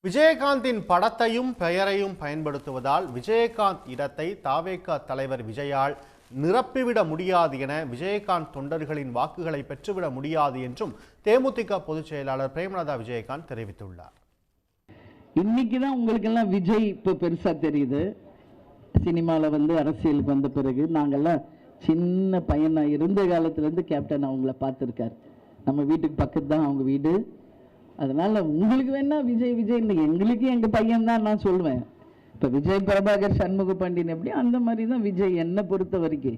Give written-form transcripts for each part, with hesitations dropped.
விஜயகாந்தின் படத்தையும் பெயரையும் பயன்படுத்துவதால் விஜயகாந்த் இடத்தை தாவேகா தலைவர் விஜயால் நிரப்பிவிட முடியாது என விஜயகாந்த் தொண்டர்களின் வாக்குகளை பெற்றுவிட முடியாது என்றும் தேமுதிக பொதுச் செயலாளர் பிரேமலதா விஜயகாந்த் தெரிவித்துள்ளார். இன்னைக்கு தான் உங்களுக்கெல்லாம் விஜய் இப்போ பெருசா தெரியுது. சினிமாவில் அரசியலுக்கு வந்த பிறகு நாங்கள்லாம் சின்ன பையனா இருந்த காலத்துலேருந்து கேப்டன் அவங்கள பார்த்துருக்காரு. நம்ம வீட்டுக்கு பக்கத்து தான் அவங்க வீடு. அதனால உங்களுக்கு வேணா விஜய் விஜய் எங்களுக்கு எங்கள் பையன் தான் நான் சொல்லுவேன். இப்போ விஜய் பிரபாகர் சண்முக பாண்டியன் எப்படி அந்த மாதிரி தான் விஜய் என்னை பொறுத்த வரைக்கும்.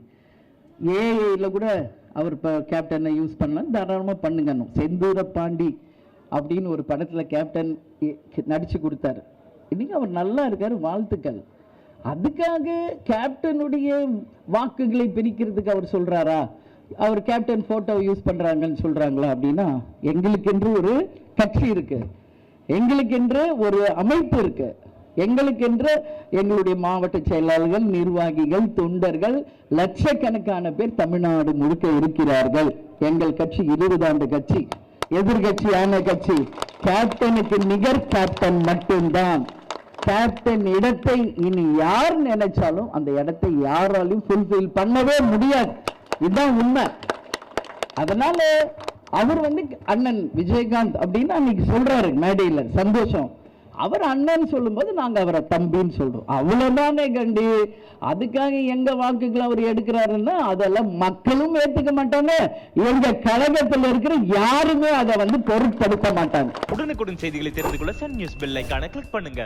ஏஐயில் கூட அவர் இப்போ கேப்டனை யூஸ் பண்ணலாம், தாராளமாக பண்ணுங்கணும். செந்தூர பாண்டி அப்படின்னு ஒரு படத்தில் கேப்டன் நடித்து கொடுத்தாரு. இன்னைக்கு அவர் நல்லா இருக்கார், வாழ்த்துக்கள். அதுக்காக கேப்டனுடைய வாக்குகளை பிரிக்கிறதுக்கு அவர் சொல்கிறாரா? அவர் கேப்டன் ஃபோட்டோவை யூஸ் பண்ணுறாங்கன்னு சொல்கிறாங்களா? அப்படின்னா எங்களுக்கென்று ஒரு கட்சி இருக்கு, எங்களுக்கென்று ஒரு அமைப்பு இருக்கு, எங்களுக்கென்று எங்களுடைய மாவட்ட செயலாளர்கள், நிர்வாகிகள், தொண்டர்கள் லட்சக்கணக்கான பேர் தமிழ்நாடு முழுக்க இருக்கிறார்கள். எங்கள் கட்சி 20 ஆண்டு கட்சி, எதிர்கட்சியான கட்சி. கேப்டனுக்கு நிகர் கேப்டன் மட்டும்தான். கேப்டன் இடத்தை இனி யார் நினைச்சாலும் அந்த இடத்தை யாராலையும் ஃபுல்ஃபில் பண்ணவே முடியாது. இதுதான் உண்மை. அதனால அவர் அண்ணன் விஜயகாந்த் அப்படின்னு அன்னைக்கு சொல்றாரு மேடையில், சந்தோஷம். அவர் அண்ணன் சொல்லும்போது நாங்க அவரை தம்பின்னு சொல்றோம், அவ்வளவுதானே கண்டி. அதுக்காக எங்க வாக்குகள் அவர் எடுக்கிறாருன்னா அதெல்லாம் மக்களும் ஏத்துக்க மாட்டாங்க, எங்க கழகத்தில் இருக்கிற யாருமே அதை பொருட்படுத்த மாட்டாங்க. உடனுக்குடன் செய்திகளை தெரிந்து கொள்ள சன் நியூஸ் பெல் ஐகானை கிளிக் பண்ணுங்க.